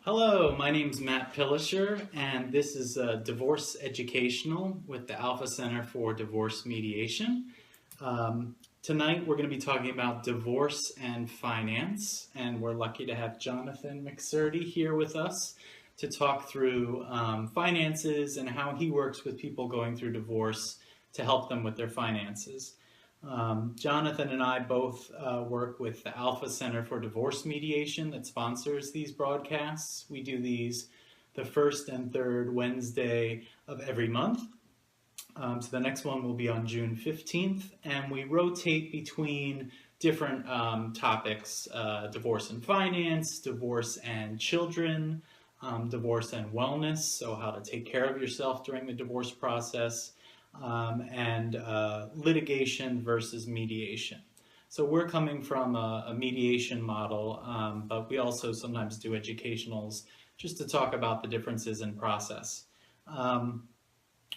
Hello, my name's Matt Pilisher, and this is Divorce Educational with the Alpha Center for Divorce Mediation. Tonight we're going to be talking about divorce and finance, and we're lucky to have Jonathan McSurdy here with us to talk through finances and how he works with people going through divorce to help them with their finances. Jonathan and I both work with the Alpha Center for Divorce Mediation that sponsors these broadcasts. We do these the first and third Wednesday of every month. So the next one will be on June 15th, and we rotate between different topics, divorce and finance, divorce and children, divorce and wellness, so how to take care of yourself during the divorce process, and litigation versus mediation. So we're coming from a mediation model, but we also sometimes do educationals just to talk about the differences in process.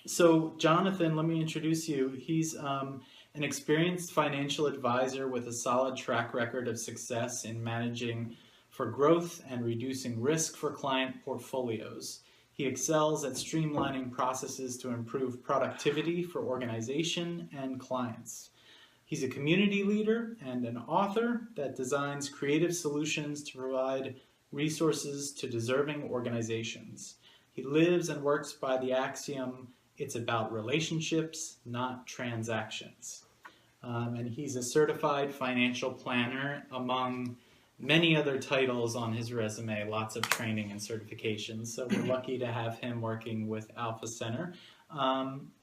So Jonathan, let me introduce you. He's an experienced financial advisor with a solid track record of success in managing for growth and reducing risk for client portfolios. He excels at streamlining processes to improve productivity for organization and clients. He's a community leader and an author that designs creative solutions to provide resources to deserving organizations. He lives and works by the axiom, it's about relationships, not transactions. And he's a certified financial planner among many other titles on his resume, lots of training and certifications. So we're lucky to have him working with Alpha Center.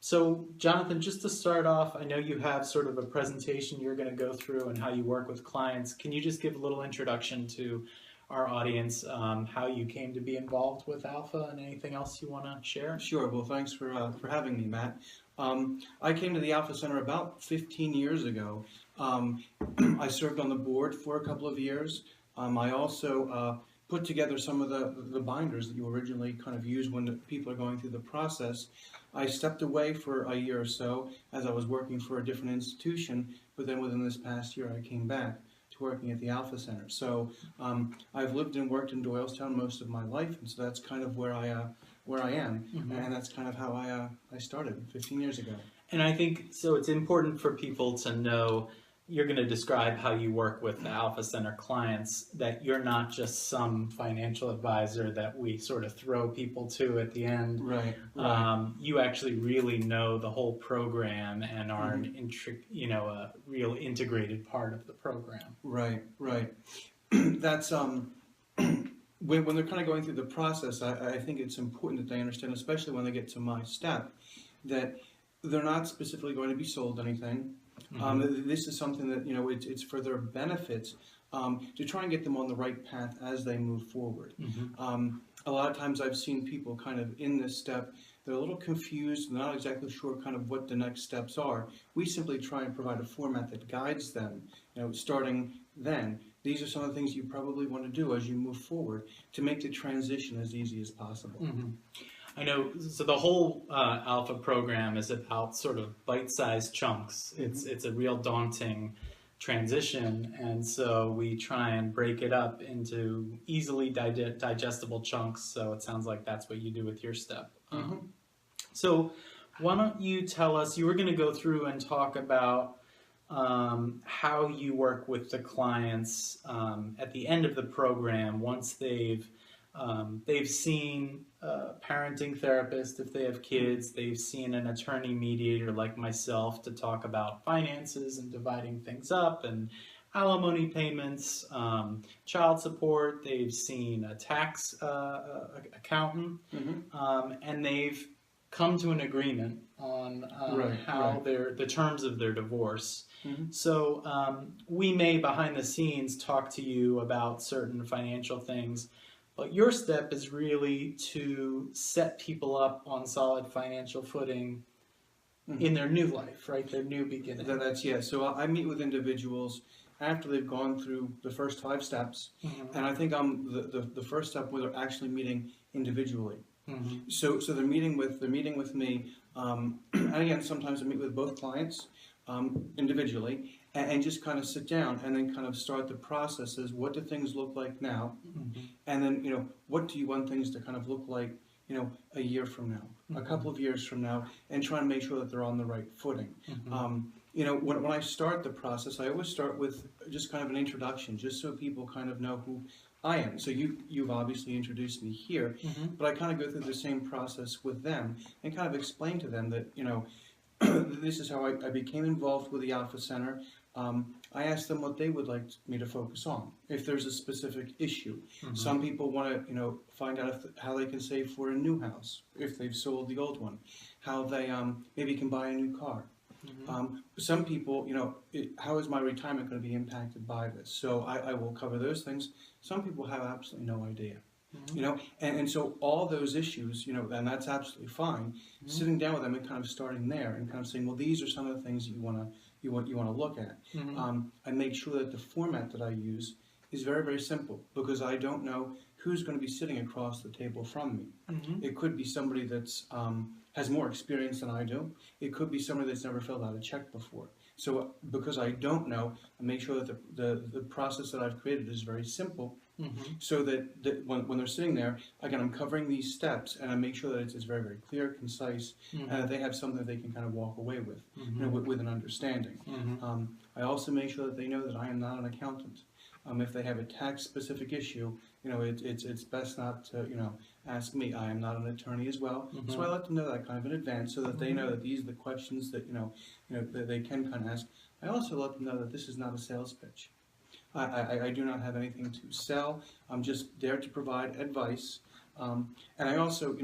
So Jonathan, just to start off, I know you have sort of a presentation you're going to go through and how you work with clients. Can you just give a little introduction to our audience, how you came to be involved with Alpha and anything else you want to share? Sure. Well, thanks for having me, Matt. I came to the Alpha Center about 15 years ago. I served on the board for a couple of years. I also put together some of the binders that you originally kind of use when the people are going through the process. I stepped away for a year or so as I was working for a different institution, but then within this past year I came back to working at the Alpha Center. So I've lived and worked in Doylestown most of my life, and so that's kind of where I am, mm-hmm. And that's kind of how I started 15 years ago. And I think, so it's important for people to know, you're going to describe how you work with the Alpha Center clients, that you're not just some financial advisor that we sort of throw people to at the end. Right. You actually really know the whole program and are a real integrated part of the program. Right. That's when they're kind of going through the process, I think it's important that they understand, especially when they get to my step, that they're not specifically going to be sold anything. This is something that, it's for their benefit to try and get them on the right path as they move forward. A lot of times I've seen people kind of in this step, they're a little confused, they're not exactly sure kind of what the next steps are. We simply try and provide a format that guides them, starting then. These are some of the things you probably want to do as you move forward to make the transition as easy as possible. I know, so the whole Alpha program is about sort of bite-sized chunks. It's a real daunting transition, and so we try and break it up into easily digestible chunks, so it sounds like that's what you do with your step. So why don't you tell us, you were going to go through and talk about how you work with the clients at the end of the program once they've seen a parenting therapist if they have kids, they've seen an attorney mediator like myself to talk about finances and dividing things up and alimony payments, child support, they've seen a tax accountant, and they've come to an agreement on the terms of their divorce. So we may behind the scenes talk to you about certain financial things, but your step is really to set people up on solid financial footing in their new life, right? Their new beginning. So I meet with individuals after they've gone through the first 5 steps, and I think I'm the first step where they're actually meeting individually. So they're meeting with me, and again, sometimes I meet with both clients individually, and just kind of sit down and then kind of start the process as what do things look like now, Mm-hmm. and then what do you want things to kind of look like a year from now, a couple of years from now, and try and make sure that they're on the right footing. When I start the process, I always start with just kind of an introduction, just so people kind of know who I am. So you've obviously introduced me here, but I kind of go through the same process with them and kind of explain to them that this is how I became involved with the Alpha Center. I asked them what they would like me to focus on. If there's a specific issue, some people want to find out how they can save for a new house if they've sold the old one, how they maybe can buy a new car. Some people, how is my retirement going to be impacted by this? So I will cover those things. Some people have absolutely no idea. And so all those issues, and that's absolutely fine. Sitting down with them and kind of starting there and kind of saying, well, these are some of the things that you want to look at. I make sure that the format that I use is very, very simple, because I don't know who's going to be sitting across the table from me. It could be somebody that's has more experience than I do. It could be somebody that's never filled out a check before. So because I don't know, I make sure that the process that I've created is very simple, so that when they're sitting there, again, I'm covering these steps, and I make sure that it's very, very clear, concise, and that they have something that they can kind of walk away with, with an understanding. I also make sure that they know that I am not an accountant. If they have a tax-specific issue, it's best not to, ask me. I am not an attorney as well, so I let them know that kind of in advance, so that they know that these are the questions that that they can kind of ask. I also let them know that this is not a sales pitch. I do not have anything to sell. I'm just there to provide advice, and I also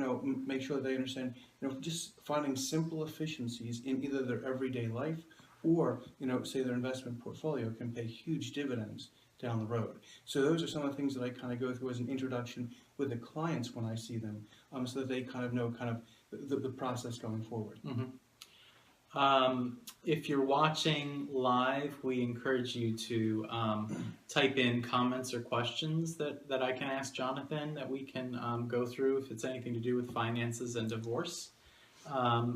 make sure that they understand just finding simple efficiencies in either their everyday life or say their investment portfolio can pay huge dividends down the road. So those are some of the things that I kind of go through as an introduction with the clients when I see them, so that they kind of know the process going forward. If you're watching live, we encourage you to type in comments or questions that I can ask Jonathan, that we can go through if it's anything to do with finances and divorce.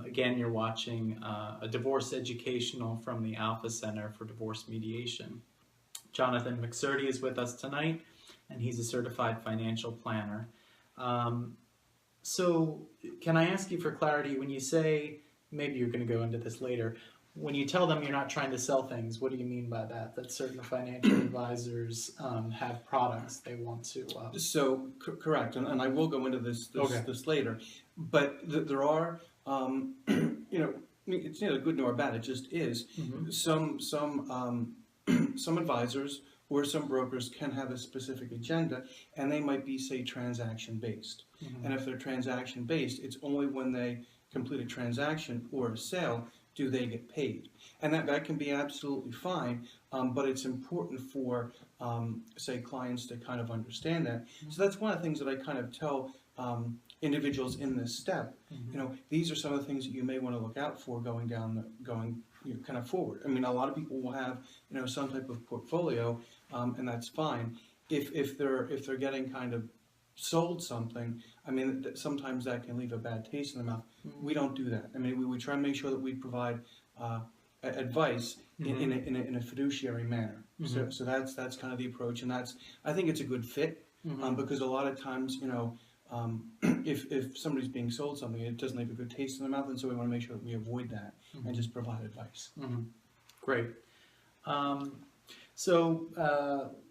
Again, you're watching a divorce educational from the Alpha Center for Divorce Mediation. Jonathan McSurdy is with us tonight, and he's a certified financial planner. So can I ask you for clarity, when you say, maybe you're going to go into this later, when you tell them you're not trying to sell things, what do you mean by that? That certain financial advisors have products they want to... So, correct, and I will go into this later, but there are, it's neither good nor bad, it just is. Some advisors or some brokers can have a specific agenda, and they might be, say, transaction-based. And if they're transaction-based, it's only when they complete a transaction or a sale do they get paid. And that can be absolutely fine, but it's important for, say, clients to kind of understand that. So that's one of the things that I kind of tell individuals in this step. These are some of the things that you may want to look out for going kind of forward. I mean, a lot of people will have some type of portfolio, and that's fine. If they're getting kind of sold something, I mean, sometimes that can leave a bad taste in the mouth. We don't do that. I mean, we try and make sure that we provide advice in a fiduciary manner. So that's kind of the approach, and I think it's a good fit, because a lot of times if somebody's being sold something, it doesn't leave a good taste in their mouth, and so we want to make sure that we avoid that and just provide advice. Great. So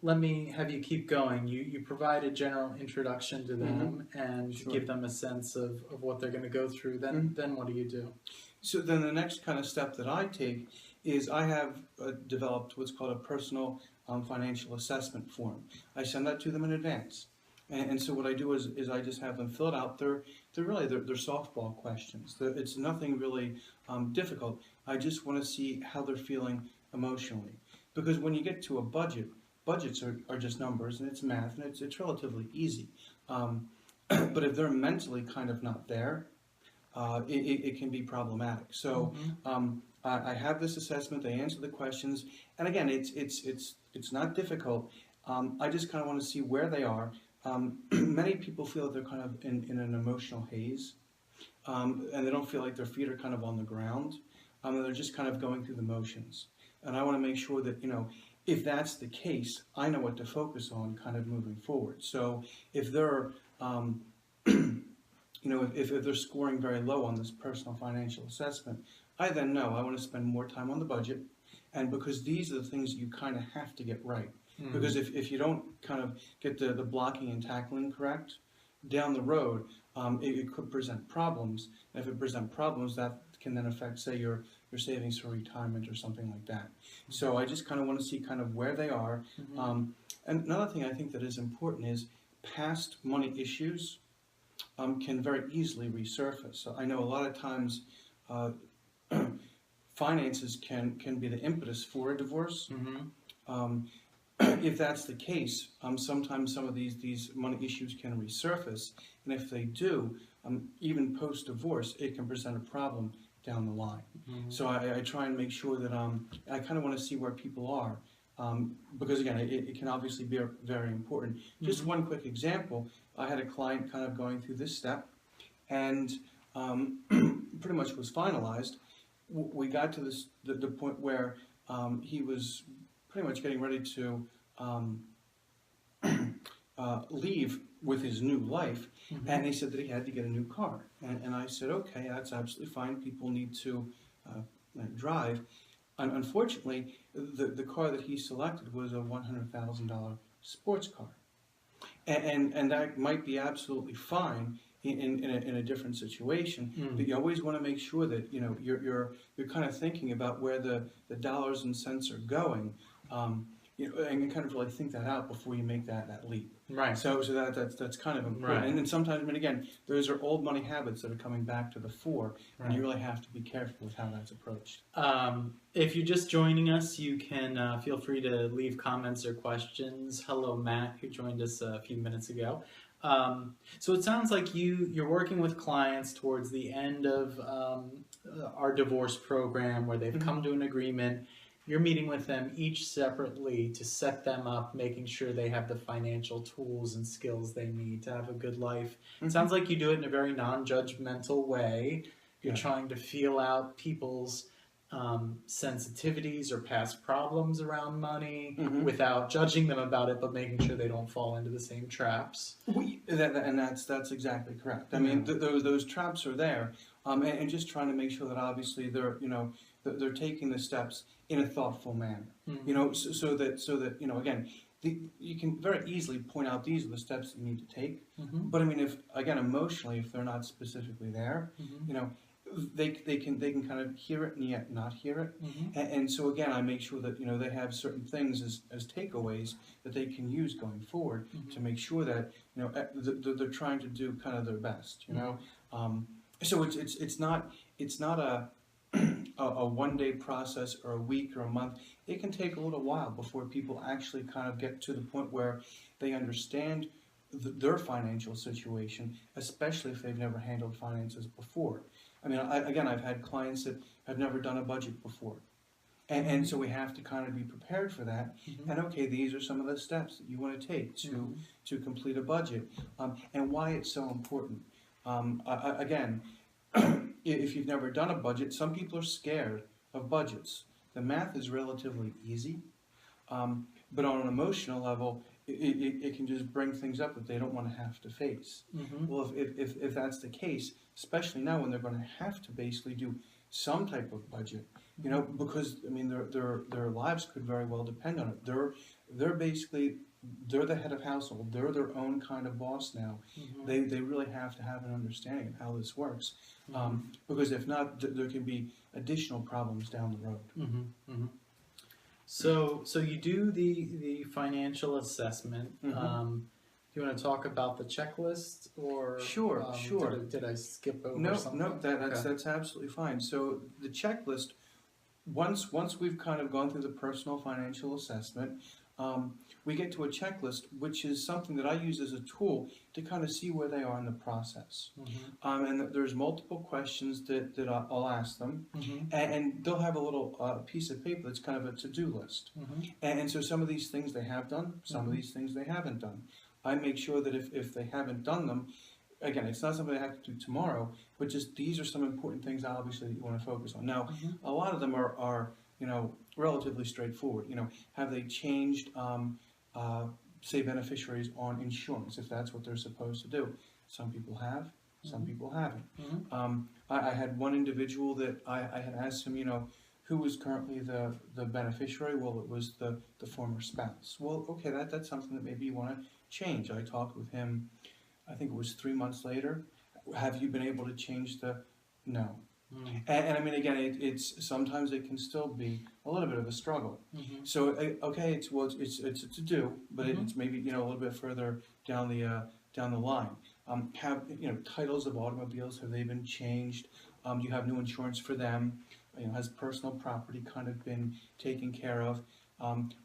let me have you keep going. You provide a general introduction to them and give them a sense of what they're going to go through. Then what do you do? So then the next kind of step that I take is I have developed what's called a personal financial assessment form. I send that to them in advance. And so what I do is I just have them fill it out. They're softball questions. It's nothing really difficult. I just want to see how they're feeling emotionally. Because when you get to a budgets are just numbers, and it's math, and it's relatively easy. But if they're mentally kind of not there, it can be problematic. So I have this assessment. They answer the questions, and again, it's not difficult. I just kind of want to see where they are. Many people feel that they're kind of in an emotional haze, and they don't feel like their feet are kind of on the ground. They're just kind of going through the motions. and I want to make sure that, if that's the case, I know what to focus on kind of moving forward. So if they're, if they're scoring very low on this personal financial assessment, I then know I want to spend more time on the budget, and because these are the things you kind of have to get right. Because if you don't kind of get the blocking and tackling correct, down the road, it could present problems. And if it presents problems, that can then affect, say, your savings for retirement or something like that. So I just kind of want to see kind of where they are. And another thing I think that is important is past money issues can very easily resurface. So I know a lot of times finances can be the impetus for a divorce. If that's the case, sometimes some of these money issues can resurface, and if they do, even post-divorce, it can present a problem down the line. So I try and make sure that I kind of want to see where people are, because again, it can obviously be very important. Just one quick example, I had a client kind of going through this step, and pretty much was finalized. We got to the point where he was pretty much getting ready to leave with his new life, and he said that he had to get a new car. And I said, okay, that's absolutely fine. People need to drive. And unfortunately, the car that he selected was a $100,000 sports car. And that might be absolutely fine in a different situation, but you always want to make sure that you're kind of thinking about where the dollars and cents are going, and kind of really think that out before you make that leap. Right. So that's kind of important. Right. And sometimes, again, those are old money habits that are coming back to the fore, and you really have to be careful with how that's approached. If you're just joining us, you can feel free to leave comments or questions. Hello, Matt, who joined us a few minutes ago. So it sounds like you're working with clients towards the end of our divorce program, where they've come to an agreement. You're meeting with them each separately to set them up, making sure they have the financial tools and skills they need to have a good life. It sounds like you do it in a very non-judgmental way. You're trying to feel out people's sensitivities or past problems around money without judging them about it, but making sure they don't fall into the same traps. And that's exactly correct. I mean, those traps are there, and just trying to make sure that obviously they're taking the steps in a thoughtful manner. So that again, you can very easily point out these are the steps that you need to take. But I mean, if again emotionally, if they're not specifically there, they can kind of hear it and yet not hear it. And so again, I make sure that they have certain things as takeaways that they can use going forward to make sure that they're trying to do kind of their best. So it's not a one-day process or a week or a month. It can take a little while before people actually kind of get to the point where they understand their financial situation, especially if they've never handled finances before. I mean, I've had clients that have never done a budget before. And so we have to kind of be prepared for that. And okay, these are some of the steps that you want to take to complete a budget, and why it's so important. Again, if you've never done a budget, some people are scared of budgets. The math is relatively easy, but on an emotional level, it can just bring things up that they don't want to have to face. Well, if that's the case, especially now when they're going to have to basically do some type of budget, because I mean their lives could very well depend on it. They're the head of household. They're their own kind of boss now. They really have to have an understanding of how this works, because if not, there can be additional problems down the road. So you do the financial assessment. Do you want to talk about the checklist, or Sure. Did I skip over something? No, that's absolutely fine. So the checklist, once we've kind of gone through the personal financial assessment, we get to a checklist, which is something that I use as a tool to kind of see where they are in the process. And there's multiple questions that I'll ask them, and they'll have a little piece of paper that's kind of a to-do list. And so some of these things they have done, some of these things they haven't done. I make sure that if they haven't done them, again, it's not something I have to do tomorrow, but just these are some important things obviously that you want to focus on. Now, a lot of them are relatively straightforward. Have they changed, say, beneficiaries on insurance, if that's what they're supposed to do? Some people have, some people haven't. I had one individual that I had asked him, who was currently the beneficiary? Well, it was the former spouse. Well, okay, that's something that maybe you want to change. I talked with him, I think it was 3 months later. Have you been able to change the? No. And I mean, again, it's sometimes it can still be a little bit of a struggle. So okay, it's to do, but it's maybe a little bit further down the line. Have titles of automobiles, have they been changed? Do you have new insurance for them? Has personal property kind of been taken care of?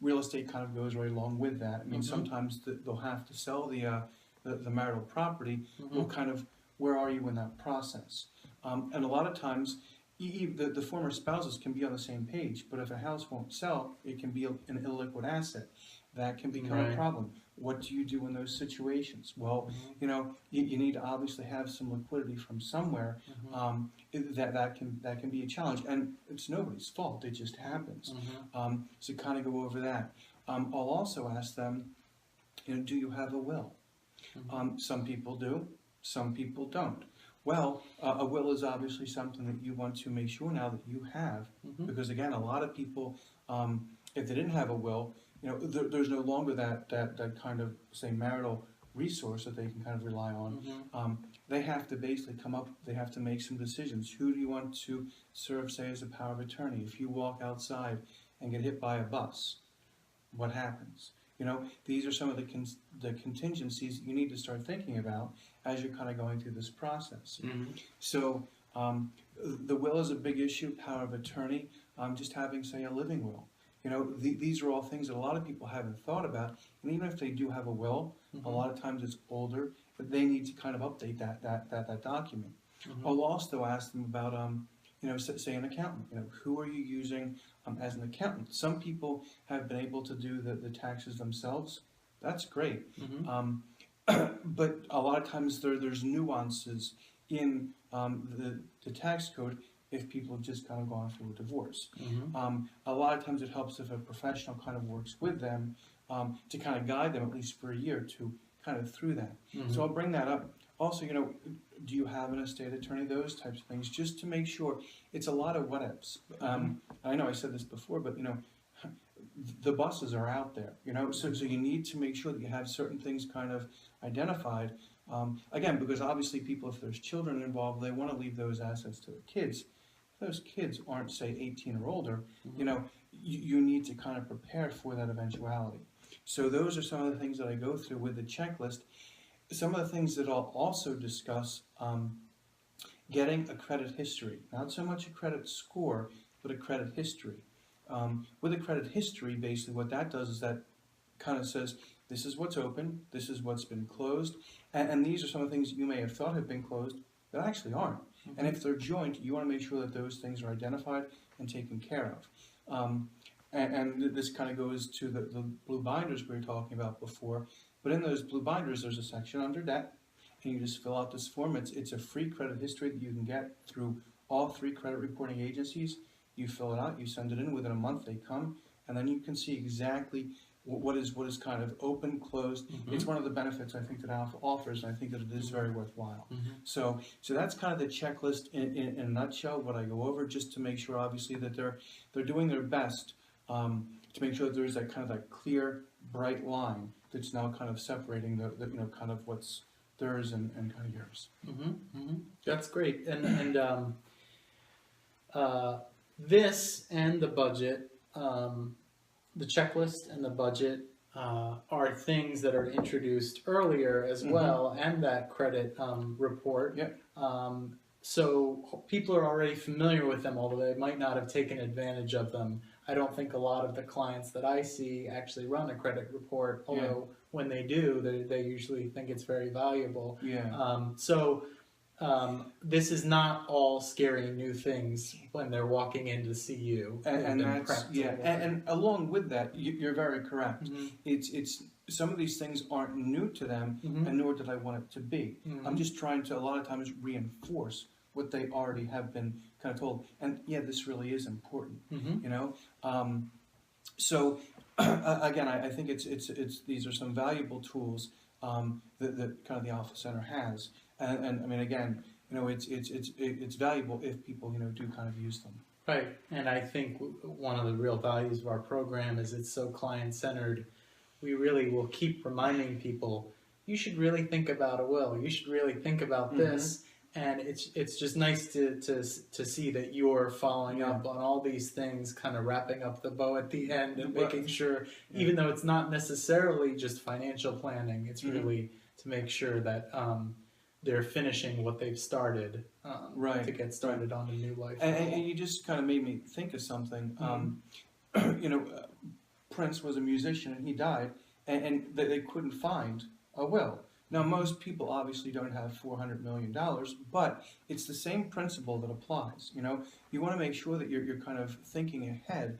Real estate kind of goes right along with that. I mean, sometimes they'll have to sell the marital property. Well, kind of, where are you in that process? And a lot of times, the former spouses can be on the same page, but if a house won't sell, it can be an illiquid asset. That can become a problem. What do you do in those situations? Well, you need to obviously have some liquidity from somewhere. That can be a challenge, and it's nobody's fault. It just happens. So kind of go over that. I'll also ask them, do you have a will? Some people do, some people don't. Well, a will is obviously something that you want to make sure now that you have, because again, a lot of people, if they didn't have a will, there's no longer that kind of, say, marital resource that they can kind of rely on. They have to basically they have to make some decisions. Who do you want to serve, say, as a power of attorney? If you walk outside and get hit by a bus, what happens? These are some of the contingencies that you need to start thinking about as you're kind of going through this process. So the will is a big issue, power of attorney, just having, say, a living will. These are all things that a lot of people haven't thought about, and even if they do have a will, a lot of times it's older, but they need to kind of update that document. I'll also ask them about, say an accountant. Who are you using as an accountant? Some people have been able to do the taxes themselves. That's great. But a lot of times there's nuances in the tax code if people have just kind of gone through a divorce. A lot of times it helps if a professional kind of works with them to kind of guide them at least for a year to kind of through that. So I'll bring that up. Also, do you have an estate attorney? Those types of things, just to make sure. It's a lot of what ifs. I know I said this before, but the buses are out there. So you need to make sure that you have certain things kind of identified. Again, because obviously people, if there's children involved, they want to leave those assets to their kids. If those kids aren't, say, 18 or older, you need to kind of prepare for that eventuality. So those are some of the things that I go through with the checklist. Some of the things that I'll also discuss, getting a credit history. Not so much a credit score, but a credit history. With a credit history, basically what that does is that kind of says, this is what's open, this is what's been closed, and these are some of the things that you may have thought have been closed that actually aren't. And if they're joint, you want to make sure that those things are identified and taken care of. And this kind of goes to the blue binders we were talking about before. But in those blue binders, there's a section under debt, and you just fill out this form. It's a free credit history that you can get through all 3 credit reporting agencies. You fill it out, you send it in, within a month they come, and then you can see exactly what is kind of open, closed. It's one of the benefits I think that Alpha offers, and I think that it is very worthwhile. So that's kind of the checklist in a nutshell, what I go over, just to make sure, obviously, that they're doing their best to make sure that there's that kind of that clear, bright line that's now kind of separating the kind of what's theirs and kind of yours. That's great. And this and the budget, the checklist and the budget are things that are introduced earlier as well, and that credit report. So people are already familiar with them, although they might not have taken advantage of them. I don't think a lot of the clients that I see actually run a credit report, although when they do, they usually think it's very valuable. This is not all scary new things when they're walking in to see you. And that's, and along with that, you're very correct. It's some of these things aren't new to them, and nor did I want it to be. I'm just trying to, a lot of times, reinforce what they already have been kind of told. And yeah, this really is important, you know. So again, I think it's these are some valuable tools that kind of the Alpha Center has, and I mean again, you know, it's valuable if people, you know, do kind of use them. Right, and I think one of the real values of our program is it's so client-centered. We really will keep reminding people, you should really think about a will, you should really think about this, and it's just nice to see that you're following up on all these things, kind of wrapping up the bow at the end and making sure, even though it's not necessarily just financial planning, it's really to make sure that they're finishing what they've started to get started on a new life. And you just kind of made me think of something. You know, Prince was a musician and he died, and they couldn't find a will. Now, most people obviously don't have $400 million, but it's the same principle that applies. You know, you want to make sure that you're kind of thinking ahead.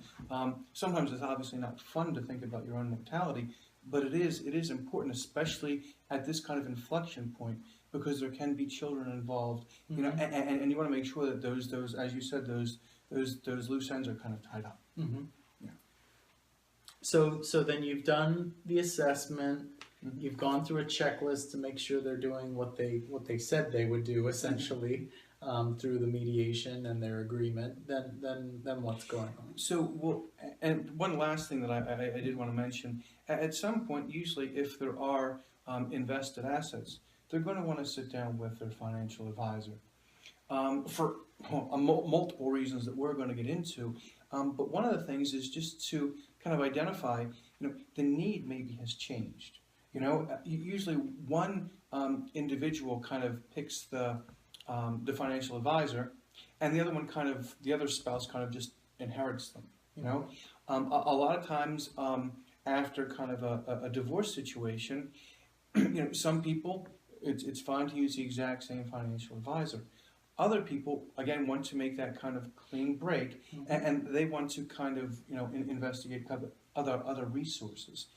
Sometimes it's obviously not fun to think about your own mortality, but it is important, especially at this kind of inflection point, because there can be children involved. You know, and you want to make sure that those as you said, those loose ends are kind of tied up. Yeah. So then you've done the assessment. You've gone through a checklist to make sure they're doing what they said they would do, essentially, through the mediation and their agreement. Then what's going on? So, well, and one last thing that I did want to mention: at some point, usually, if there are invested assets, they're going to want to sit down with their financial advisor for multiple reasons that we're going to get into. But one of the things is just to kind of identify, you know, the need maybe has changed. You know, usually one individual kind of picks the financial advisor, and the other spouse kind of just inherits them. You know, a lot of times after kind of a divorce situation, you know, some people it's fine to use the exact same financial advisor. Other people, again, want to make that kind of clean break, and they want to kind of, you know, investigate other resources.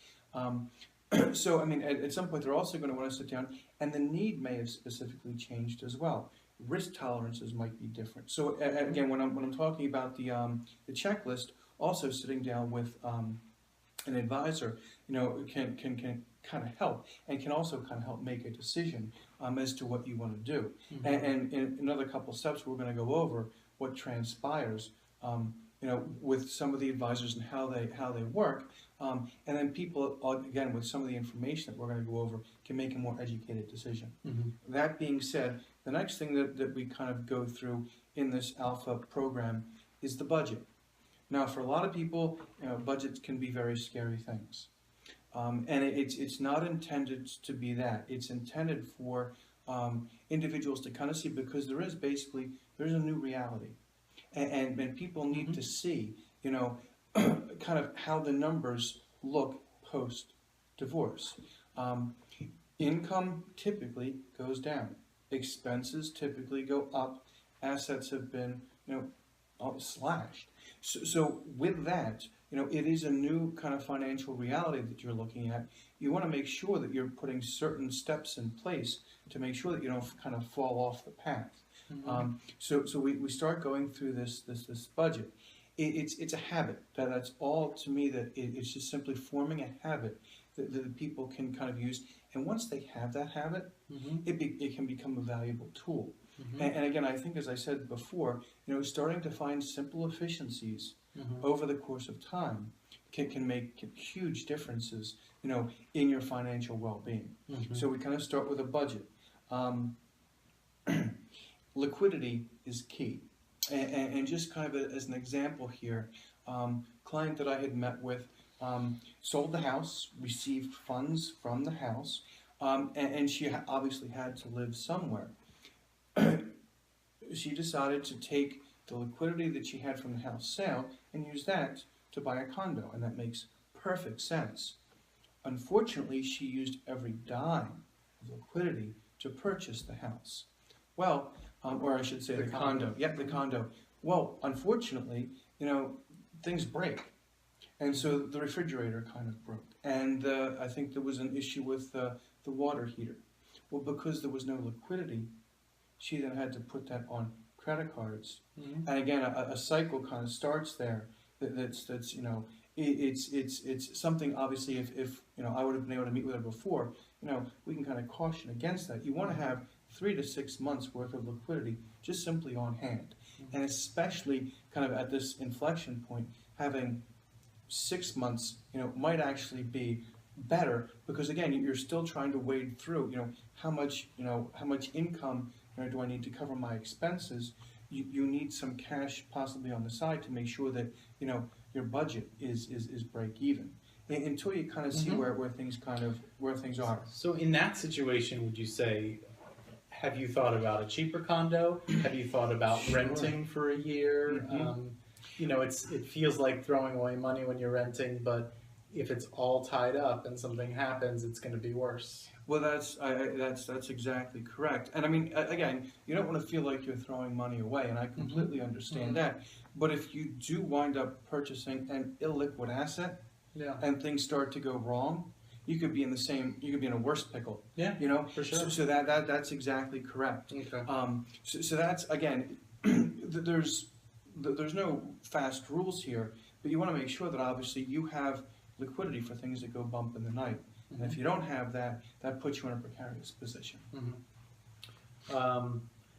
So, I mean, at some point, they're also going to want to sit down, and the need may have specifically changed as well. Risk tolerances might be different. So, again, when I'm talking about the checklist, also sitting down with an advisor, you know, can kind of help, and can also kind of help make a decision as to what you want to do. And in another couple of steps, we're going to go over what transpires, you know, with some of the advisors and how they work. And then people, again, with some of the information that we're going to go over, can make a more educated decision. That being said, the next thing that we kind of go through in this Alpha program is the budget. Now, for a lot of people, you know, budgets can be very scary things. And it's not intended to be that. It's intended for individuals to kind of see, because there's a new reality. And people need to see, you know, kind of how the numbers look post-divorce. Income typically goes down. Expenses typically go up. Assets have been, you know, slashed. So with that, you know, it is a new kind of financial reality that you're looking at. You want to make sure that you're putting certain steps in place to make sure that you don't kind of fall off the path. So we start going through this budget. It's a habit. That's all to me. That it's just simply forming a habit that people can kind of use. And once they have that habit, it can become a valuable tool. And again, I think, as I said before, you know, starting to find simple efficiencies over the course of time can make huge differences, you know, in your financial well-being. So we kind of start with a budget. Liquidity is key. And just kind of as an example here, client that I had met with sold the house, received funds from the house, and she obviously had to live somewhere. She decided to take the liquidity that she had from the house sale and use that to buy a condo, and that makes perfect sense. Unfortunately, she used every dime of liquidity to purchase the house. Well, or I should say the condo. Yep, the condo. Well, unfortunately, you know, things break. And so the refrigerator kind of broke. And I think there was an issue with the water heater. Well, because there was no liquidity, She then had to put that on credit cards. Mhm. And again, a cycle kind of starts there. That's you know, it's something obviously if you know I would have been able to meet with her before, you know, we can kind of caution against that. You want to have 3 to 6 months worth of liquidity just simply on hand, and especially kind of at this inflection point, having 6 months, you know, might actually be better because again, you're still trying to wade through, you know, how much income, you know, do I need to cover my expenses? You need some cash possibly on the side to make sure that, you know, your budget is break even until you kind of see Mhm. where things are. So in that situation, would you say, have you thought about a cheaper condo? Have you thought about Sure. renting for a year? Mhm. You know, it feels like throwing away money when you're renting, but if it's all tied up and something happens, it's going to be worse. Well, that's exactly correct. And I mean, again, you don't want to feel like you're throwing money away, and I completely understand Mhm. that. But if you do wind up purchasing an illiquid asset Yeah. and things start to go wrong, you could be in a worse pickle. Yeah, You know, for sure. so that's exactly correct. Okay. So that's again, there's no fast rules here, but you want to make sure that obviously you have liquidity for things that go bump in the night. And if you don't have that, that puts you in a precarious position.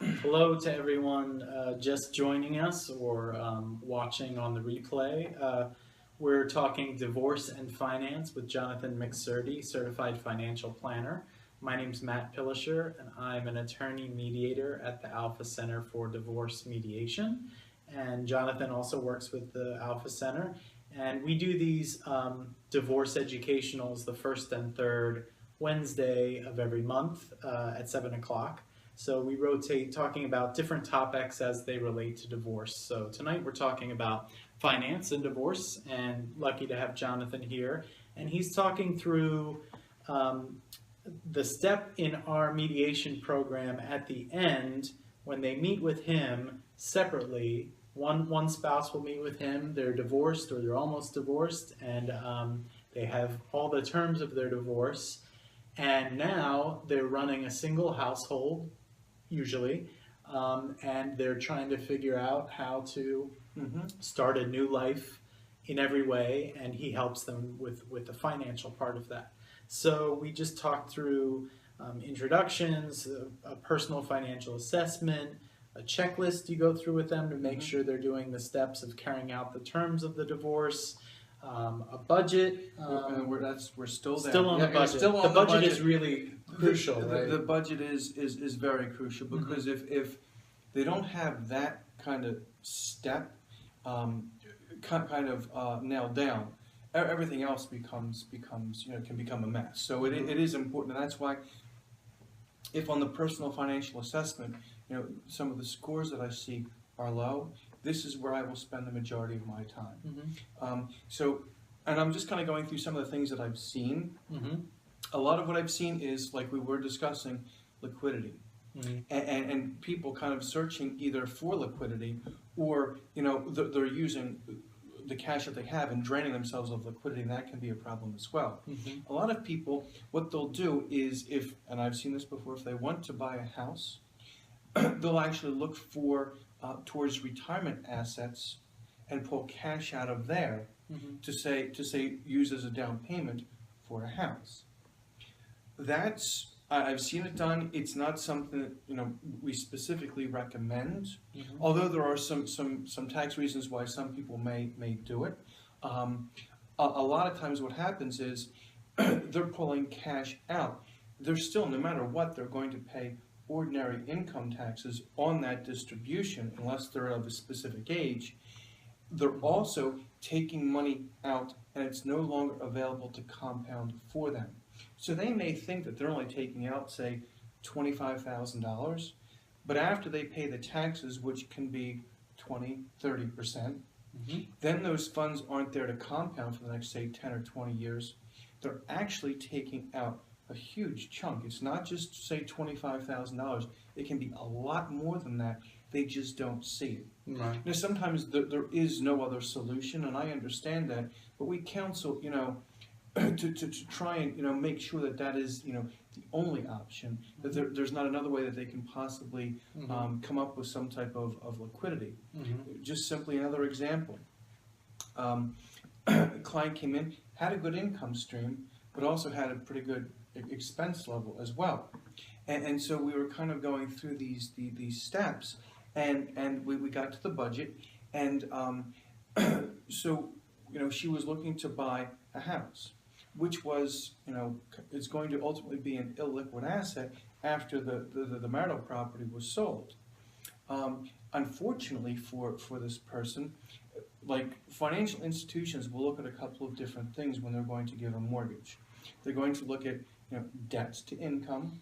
Hello to everyone just joining us or watching on the replay. We're talking divorce and finance with Jonathan McSurdy, certified financial planner. My name's Matt Pilisher, and I'm an attorney mediator at the Alpha Center for Divorce Mediation. And Jonathan also works with the Alpha Center. And we do these divorce educationals the first and third Wednesday of every month at 7 o'clock. So we rotate talking about different topics as they relate to divorce. So tonight we're talking about finance and divorce, and lucky to have Jonathan here. And he's talking through the step in our mediation program at the end when they meet with him separately. One spouse will meet with him, they're divorced or they're almost divorced, and they have all the terms of their divorce. And now they're running a single household, usually, and they're trying to figure out how to start a new life in every way, and he helps them with the financial part of that. So we just talked through introductions, a personal financial assessment, a checklist you go through with them to make sure they're doing the steps of carrying out the terms of the divorce, a budget. We're still there. Still on the budget. Still on the budget budget is really crucial, right? The budget is very crucial because if they don't have that kind of step kind of nailed down, everything else becomes can become a mess. So it is important, and that's why if on the personal financial assessment, some of the scores that I see are low, this is where I will spend the majority of my time. And I'm just kind of going through some of the things that I've seen. A lot of what I've seen is, like we were discussing, liquidity. And people kind of searching either for liquidity or, they're using the cash that they have and draining themselves of liquidity, and that can be a problem as well. A lot of people, what they'll do is and I've seen this before, if they want to buy a house, they'll actually look towards retirement assets and pull cash out of there to say use as a down payment for a house. I've seen it done. It's not something that we specifically recommend. Although there are some tax reasons why some people may do it. A lot of times what happens is they're pulling cash out. They're still, no matter what, they're going to pay ordinary income taxes on that distribution unless they're of a specific age. They're also taking money out and it's no longer available to compound for them. So they may think that they're only taking out, say, $25,000, but after they pay the taxes, which can be 20, 30%, then those funds aren't there to compound for the next, say, 10 or 20 years. They're actually taking out a huge chunk. It's not just, say, $25,000. It can be a lot more than that. They just don't see it. Right. Now, sometimes there is no other solution, and I understand that, but we counsel, to try and make sure that that is the only option, that there's not another way that they can possibly come up with some type of liquidity. Just simply another example. A client came in, had a good income stream, but also had a pretty good expense level as well. And so we were kind of going through these steps, and we got to the budget, and so she was looking to buy a house, which was is going to ultimately be an illiquid asset after the marital property was sold. Unfortunately for this person, like financial institutions will look at a couple of different things when they're going to give a mortgage. They're going to look at debts to income.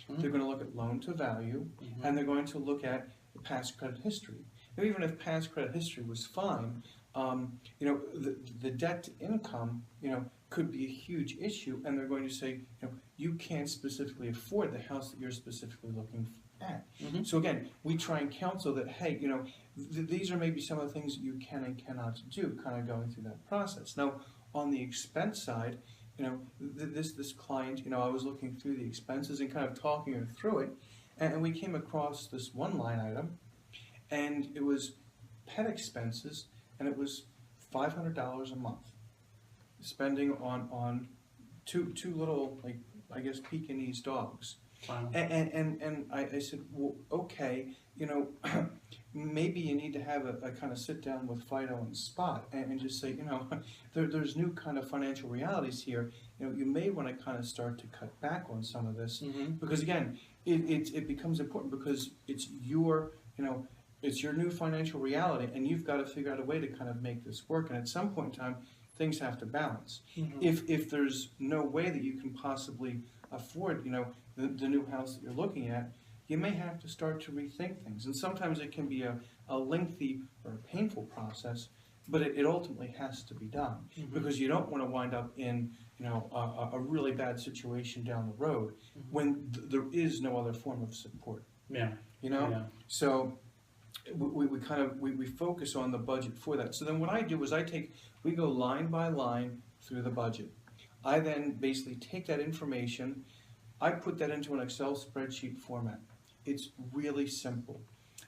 They're going to look at loan to value, and they're going to look at past credit history. Now, even if past credit history was fine, the debt to income, could be a huge issue, and they're going to say, you can't specifically afford the house that you're specifically looking at. So again, we try and counsel that, hey, these are maybe some of the things that you can and cannot do, kind of going through that process. Now, on the expense side, this client, I was looking through the expenses and kind of talking her through it, and we came across this one line item, and it was pet expenses, and it was $500 a month, spending on two little, like, I guess, Pekingese dogs. Wow. And I said, well, okay, maybe you need to have a kind of sit down with Fido and Spot and just say, there's new kind of financial realities here. You may want to kind of start to cut back on some of this, because again, it becomes important because it's your, it's your new financial reality, and you've got to figure out a way to kind of make this work. And at some point in time, things have to balance. If there's no way that you can possibly afford, the new house that you're looking at, you may have to start to rethink things. And sometimes it can be a lengthy or a painful process, but it ultimately has to be done, because you don't want to wind up in a really bad situation down the road when there is no other form of support. So we focus on the budget for that. So then what I do is we go line by line through the budget. I then basically take that information, I put that into an Excel spreadsheet format. It's really simple.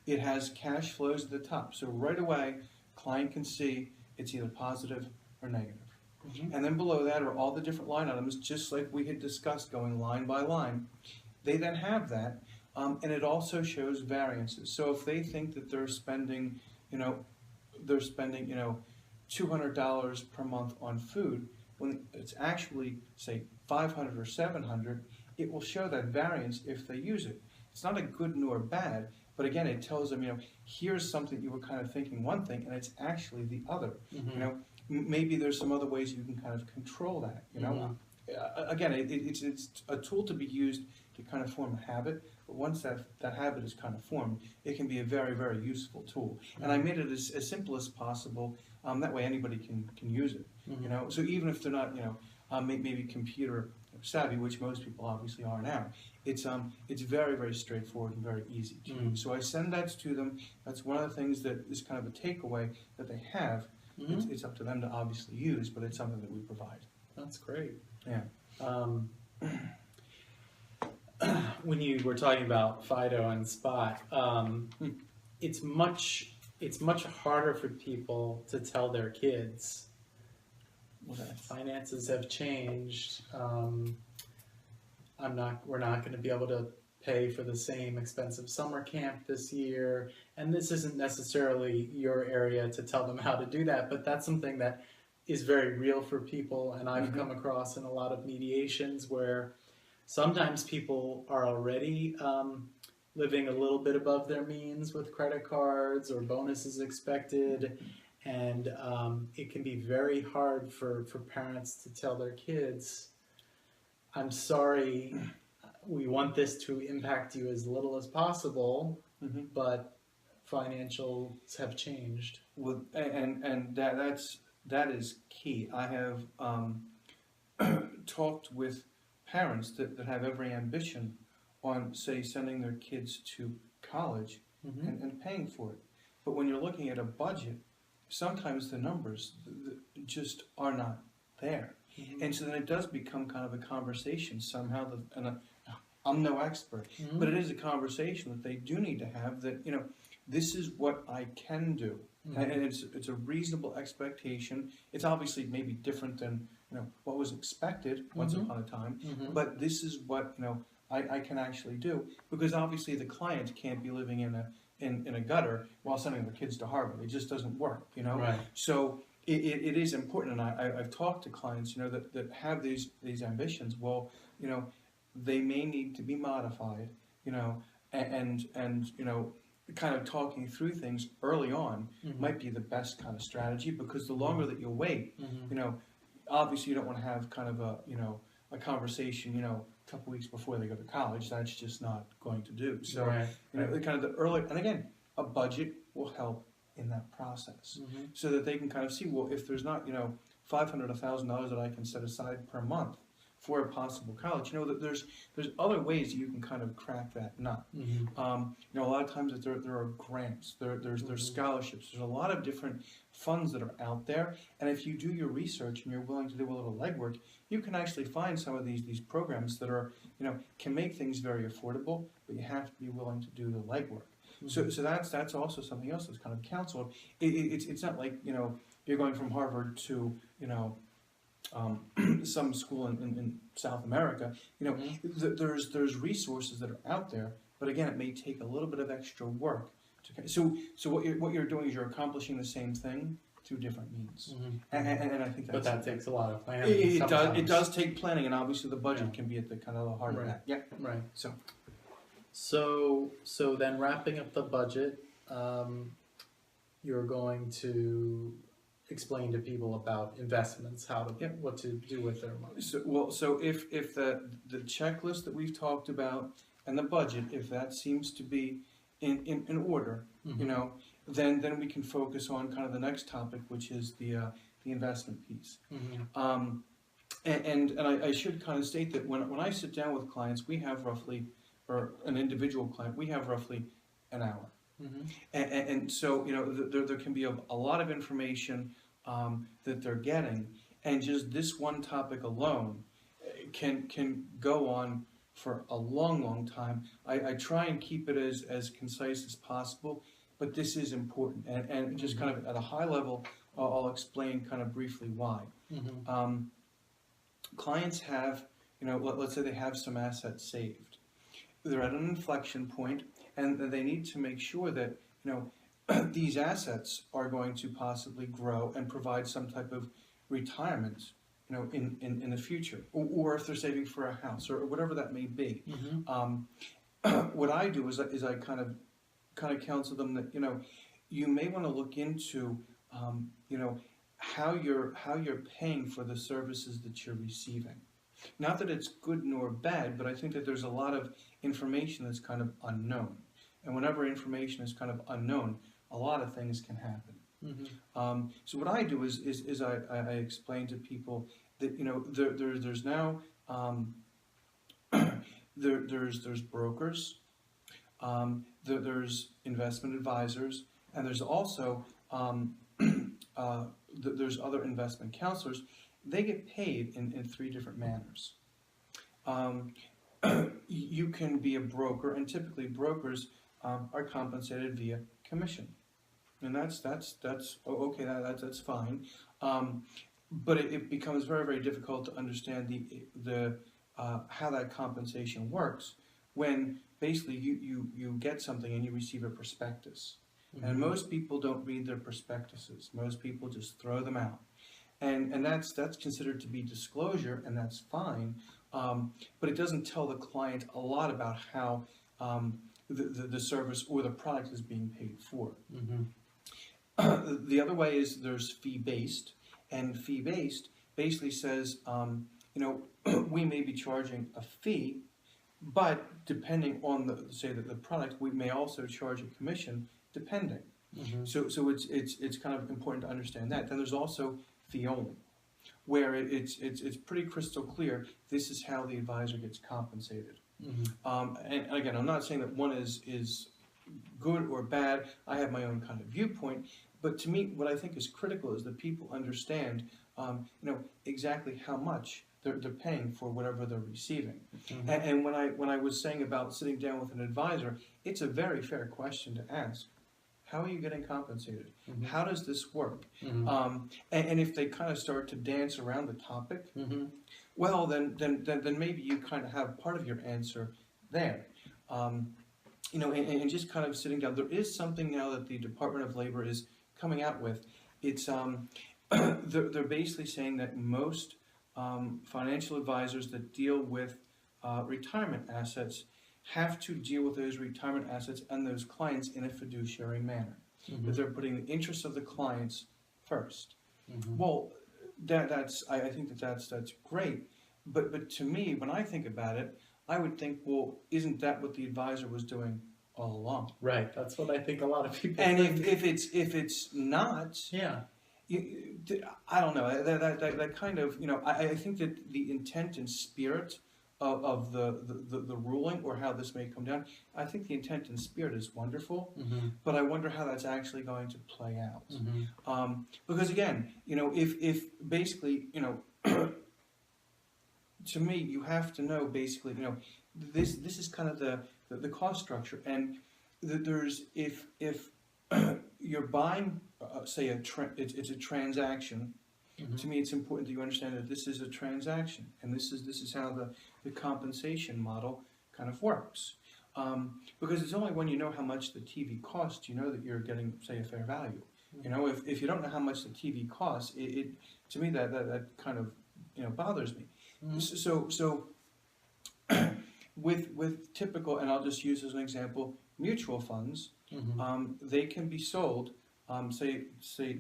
It has cash flows at the top. So right away, client can see it's either positive or negative. And then below that are all the different line items, just like we had discussed, going line by line. They then have that, and it also shows variances. So if they think that they're spending, $200 per month on food, when it's actually, say, $500 or $700, it will show that variance if they use it. It's not a good nor bad, but again, it tells them, here's something you were kind of thinking one thing, and it's actually the other. Maybe there's some other ways you can kind of control that. Again, it's a tool to be used to kind of form a habit, but once that habit is kind of formed, it can be a very, very useful tool. And I made it as simple as possible. That way, anybody can use it. So even if they're not, maybe computer savvy, which most people obviously are now, it's very, very straightforward and very easy to use. So I send that to them. That's one of the things that is kind of a takeaway that they have. It's up to them to obviously use, but it's something that we provide. That's great. Yeah. When you were talking about Fido and Spot, it's much harder for people to tell their kids finances have changed. We're not going to be able to pay for the same expensive summer camp this year, and this isn't necessarily your area to tell them how to do that, but that's something that is very real for people, and I've come across in a lot of mediations where sometimes people are already living a little bit above their means with credit cards or bonuses expected, and it can be very hard for parents to tell their kids, I'm sorry, we want this to impact you as little as possible, but financials have changed. Well, and that is key. I have talked with parents that have every ambition on, say, sending their kids to college and paying for it. But when you're looking at a budget, sometimes the numbers just are not there. And so then it does become kind of a conversation somehow. I'm no expert, but it is a conversation that they do need to have. That this is what I can do, and it's a reasonable expectation. It's obviously maybe different than what was expected once upon a time, but this is what I can actually do, because obviously the client can't be living in a gutter while sending their kids to Harvard. It just doesn't work, Right. So it is important, and I've talked to clients, that have these ambitions. Well, they may need to be modified, and kind of talking through things early on might be the best kind of strategy, because the longer that you wait, obviously you don't want to have kind of a conversation, a couple weeks before they go to college. That's just not going to do. So, Right. kind of the early, and again, a budget will help in that process, so that they can kind of see, well, if there's not, $500, $1,000 that I can set aside per month for a possible college, that there's other ways that you can kind of crack that nut. A lot of times that there are grants, there's scholarships, there's a lot of different funds that are out there, and if you do your research and you're willing to do a little legwork, you can actually find some of these programs that are, can make things very affordable, but you have to be willing to do the legwork. So that's also something else that's kind of counseled. It's not like you're going from Harvard to some school in South America. There's resources that are out there, but again, it may take a little bit of extra work. So what you're doing is you're accomplishing the same thing through different means, and I think that's. But that takes a lot of planning. It does take planning, and obviously the budget can be at the kind of the heart of that. Yeah. Right. So then wrapping up the budget, you're going to explain to people about investments, what to do with their money. So if the checklist that we've talked about and the budget, if that seems to be in order, then we can focus on kind of the next topic, which is the investment piece. And I should kind of state that when I sit down with clients, we have roughly, or an individual client, we have roughly an hour. And so there can be a lot of information that they're getting, and just this one topic alone can go on for a long time. I try and keep it as concise as possible, but this is important, and just kind of at a high level, I'll explain kind of briefly why. Clients have, let's say they have some assets saved. They're at an inflection point, and they need to make sure that these assets are going to possibly grow and provide some type of retirement, in the future, or if they're saving for a house or whatever that may be. What I do is I kind of counsel them that you may want to look into how you're paying for the services that you're receiving. Not that it's good nor bad, but I think that there's a lot of information that's kind of unknown. And whenever information is kind of unknown, a lot of things can happen. So what I do is I explain to people that there's now there's brokers, there's investment advisors, and there's also there's other investment counselors. They get paid in three different manners. You can be a broker, and typically brokers are compensated via commission, and that's okay. That's fine, but it becomes very difficult to understand the how that compensation works when basically you get something and you receive a prospectus, and most people don't read their prospectuses. Most people just throw them out. And that's considered to be disclosure, and that's fine, but it doesn't tell the client a lot about how the service or the product is being paid for. The other way is there's fee-based, and fee-based basically says, we may be charging a fee, but depending on the product, we may also charge a commission depending. So it's kind of important to understand that. Then there's also fee only, where it's pretty crystal clear. This is how the advisor gets compensated. And again, I'm not saying that one is good or bad. I have my own kind of viewpoint, but to me, what I think is critical is that people understand exactly how much they're paying for whatever they're receiving. Mm-hmm. And when I was saying about sitting down with an advisor, it's a very fair question to ask. How are you getting compensated? Mm-hmm. How does this work? Mm-hmm. And if they kind of start to dance around the topic, Mm-hmm. well, then maybe you kind of have part of your answer there. And just kind of sitting down. There is something now that the Department of Labor is coming out with. It's they're basically saying that most financial advisors that deal with retirement assets have to deal with those retirement assets and those clients in a fiduciary manner. Mm-hmm. That they're putting the interests of the clients first. Mm-hmm. Well, I think that's great. But to me, when I think about it, I would think, well, isn't that what the advisor was doing all along? Right. That's what I think a lot of people And think. if it's not, Yeah. I don't know. That kind of, I think that the intent and spirit of the ruling, or how this may come down, I think the intent and spirit is wonderful, Mm-hmm. but I wonder how that's actually going to play out. Mm-hmm. Because again, if basically, to me, you have to know basically, this is kind of the cost structure, and there's if you're buying, say it's a transaction. Mm-hmm. To me, it's important that you understand that this is a transaction, and this is how the compensation model kind of works. Because it's only when you know how much the TV costs, you know that you're getting, say, a fair value. If you don't know how much the TV costs, it to me that kind of bothers me. Mm-hmm. So with typical, and I'll just use as an example, mutual funds, Mm-hmm. they can be sold, say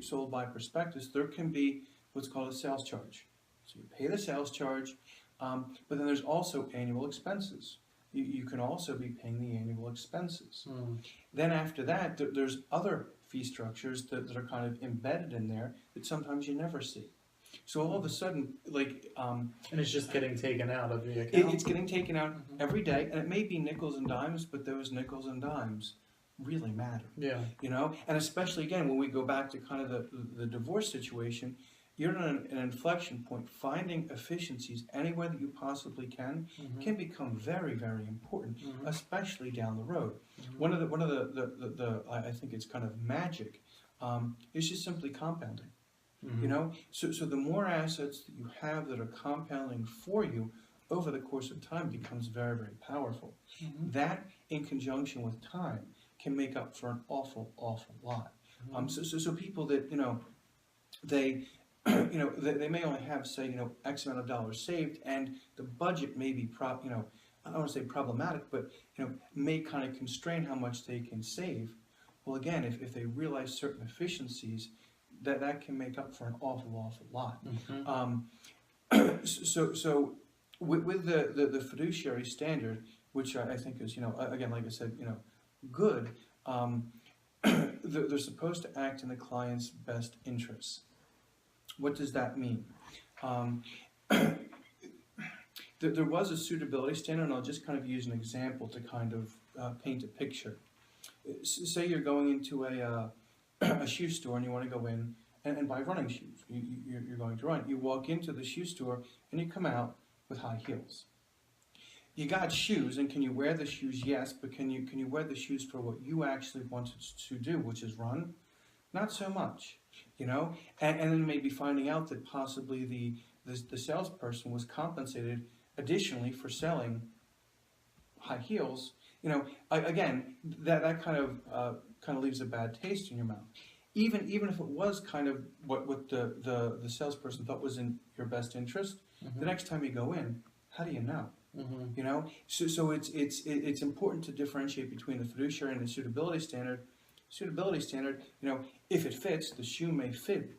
sold by prospectus. There can be what's called a sales charge. So you pay the sales charge, but then there's also annual expenses. You can also be paying the annual expenses. Mm-hmm. Then after that, there's other fee structures that are kind of embedded in there that sometimes you never see. So all of a sudden, And it's just getting taken out of the account. it's getting taken out Mhm. every day, and it may be nickels and dimes, but those nickels and dimes really matter. Yeah. And especially again when we go back to kind of the divorce situation, you're at an inflection point. Finding efficiencies anywhere that you possibly Mm-hmm. can become very, very important, Mhm. especially down the road. Mhm. One of the I think it's kind of magic, is just simply compounding. Mm-hmm. So the more assets that you have that are compounding for you over the course of time becomes very, very powerful. Mm-hmm. That, in conjunction with time, can make up for an awful lot. Mm-hmm. So people that they they may only have, say, X amount of dollars saved, and the budget may be I don't want to say problematic, but may kind of constrain how much they can save. Well, again, if they realize certain efficiencies, that can make up for an awful lot. Mm-hmm. So with the fiduciary standard, which I think is, again, like I said, good, they're supposed to act in the client's best interests. What does that mean? There was a suitability standard, and I'll just kind of use an example to kind of paint a picture. Say you're going into a shoe store and you want to go in and buy running shoes. You're going to run. You walk into the shoe store and you come out with high heels. You got shoes, and can you wear the shoes? Yes, but can you wear the shoes for what you actually wanted to do, which is run? Not so much, and then maybe finding out that possibly the salesperson was compensated additionally for selling high heels. Again, that kind of leaves a bad taste in your mouth. Even if it was kind of what the salesperson thought was in your best interest, Mm-hmm. the next time you go in, how do you know? Mm-hmm. So it's important to differentiate between the fiduciary and the suitability standard. Suitability standard, if it fits, the shoe may fit.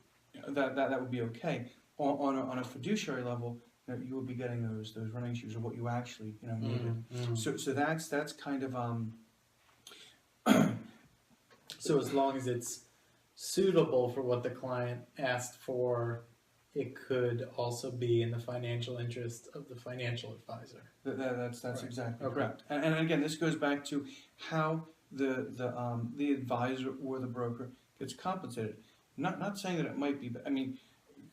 That would be okay. On a fiduciary level, you would be getting those running shoes, or what you actually needed. Mm-hmm. So that's kind of So as long as it's suitable for what the client asked for, it could also be in the financial interest of the financial advisor. That's Right. exactly Okay. correct. And again, this goes back to how the advisor or the broker gets compensated. Not saying that it might be. I mean,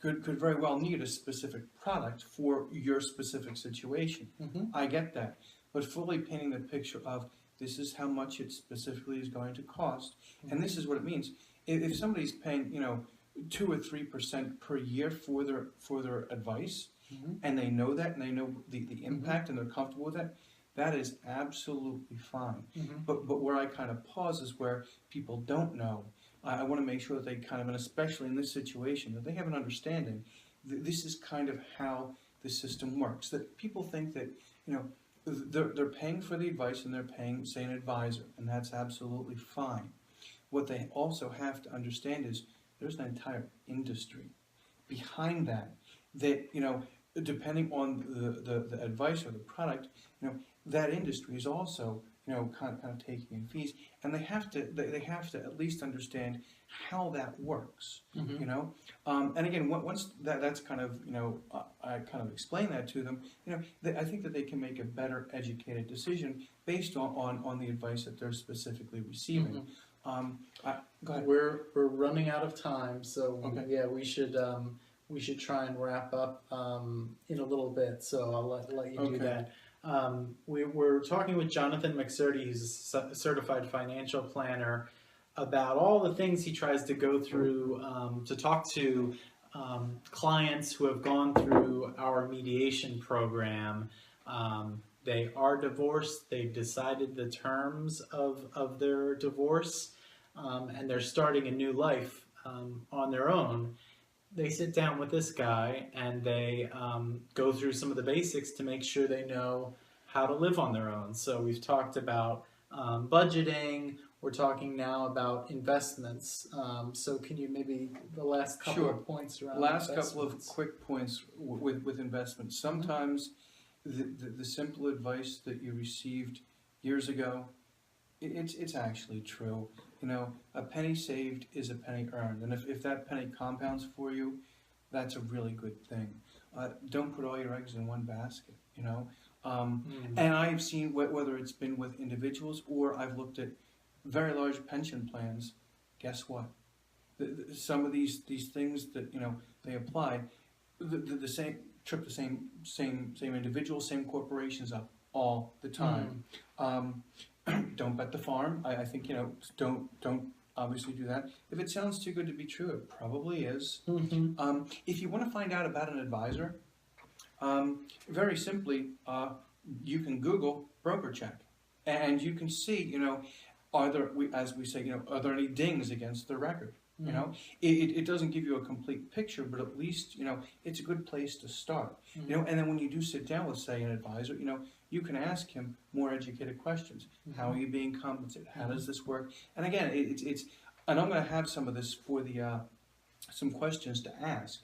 could very well need a specific product for your specific situation. I get that. But fully painting the picture of this is how much it specifically is going to cost, and this is what it means. If somebody's paying, 2 or 3% per year for their advice, and they know that, and they know the impact, and they're comfortable with that, that is absolutely fine. But where I kind of pause is where people don't know. I want to make sure that they kind of, and especially in this situation, that they have an understanding. This is kind of how the system works. That people think that, they're paying for the advice and they're paying, say, an advisor, and that's absolutely fine. What they also have to understand is there's an entire industry behind that, depending on the advice or the product, that industry is also, kind of taking in fees, and they have to at least understand how that works, and again, once that's kind of, I kind of explain that to them, I think that they can make a better educated decision based on the advice that they're specifically receiving. Go ahead. We're running out of time, so Okay. yeah, we should try and wrap up in a little bit. So I'll let you do that. We're talking with Jonathan McSurdy, who's a certified financial planner, about all the things he tries to go through to talk to clients who have gone through our mediation program. They are divorced. They've decided the terms of their divorce, and they're starting a new life on their own. They sit down with this guy and they go through some of the basics to make sure they know how to live on their own. So we've talked about budgeting. We're talking now about investments. So can you maybe the last couple of points around last couple of quick points with investments. Sometimes the simple advice that you received years ago, it's actually true. A penny saved is a penny earned, and if that penny compounds for you, that's a really good thing. Don't put all your eggs in one basket, And I've seen, whether it's been with individuals or I've looked at very large pension plans, guess what? Some of these things that, they apply, the same trip the same individuals, same corporations up all the time. Don't bet the farm. I think, don't obviously do that. If it sounds too good to be true, it probably is. If you want to find out about an advisor, very simply, you can Google broker check, and you can see, are there, as we say, are there any dings against the record? It doesn't give you a complete picture, but at least, it's a good place to start. And then when you do sit down with, say, an advisor, you can ask him more educated questions. How are you being compensated? How does this work? And again, it's and I'm going to have some of this for the some questions to ask,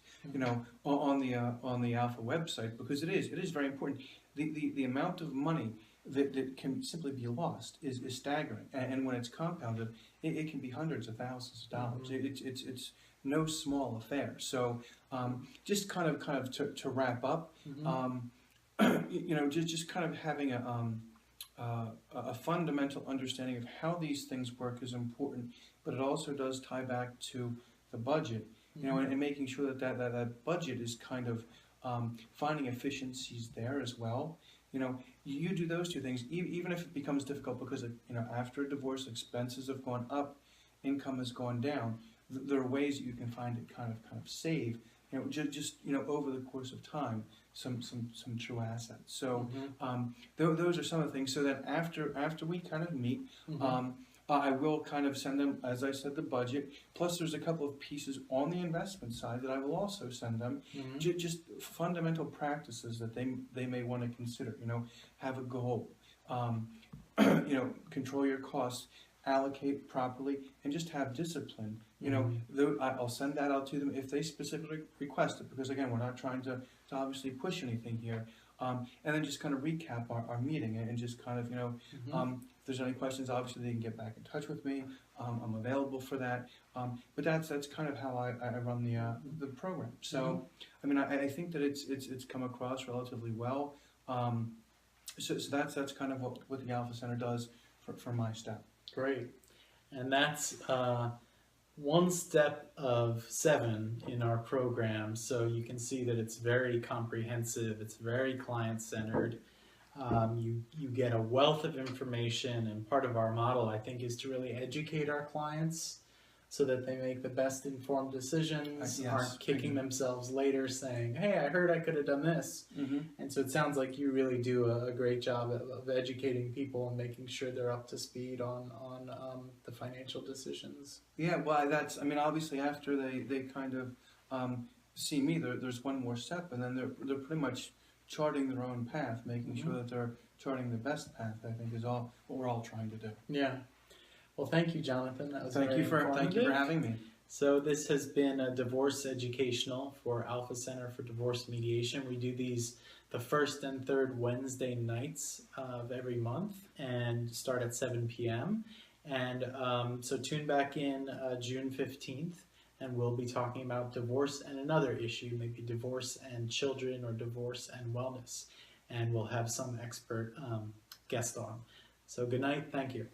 on the Alpha website, because it is very important. The amount of money that can simply be lost is staggering, and when it's compounded, it can be hundreds of thousands of dollars. It's no small affair. So just kind of to wrap up, just kind of having a fundamental understanding of how these things work is important, but it also does tie back to the budget, and making sure that budget is kind of finding efficiencies there as well. You do those two things, even if it becomes difficult because, after a divorce, expenses have gone up, income has gone down. There are ways that you can find it kind of save, just over the course of time, some true assets. So those are some of the things. So that after we kind of meet, I will kind of send them, as I said, the budget. Plus, there's a couple of pieces on the investment side that I will also send them. Just fundamental practices that they may want to consider. Have a goal. Control your costs. Allocate properly, and just have discipline. I'll send that out to them if they specifically request it, because again, we're not trying to obviously push anything here. And then just kind of recap our meeting, and just kind of, if there's any questions, obviously they can get back in touch with me. I'm available for that. But that's kind of how I run the program. So, I think that it's come across relatively well. So that's kind of what the Alpha Center does for my staff. Great. And that's one step of 7 in our program, so you can see that it's very comprehensive, it's very client-centered. You get a wealth of information, and part of our model, I think, is to really educate our clients so that they make the best informed decisions, Yes, aren't kicking themselves later saying, hey, I heard I could have done this. Mm-hmm. And so it sounds like you really do a great job of educating people and making sure they're up to speed on the financial decisions. Yeah, well, that's, I mean, obviously after they kind of see me, there's one more step, and then they're pretty much charting their own path, making sure that they're charting the best path, I think, is all what we're all trying to do. Yeah. Well, thank you, Jonathan. That was Thank you for having me. So this has been a divorce educational for Alpha Center for Divorce Mediation. We do these the first and third Wednesday nights of every month and start at 7 p.m. And so tune back in June 15th, and we'll be talking about divorce and another issue, maybe divorce and children or divorce and wellness. And we'll have some expert guest on. So good night. Thank you.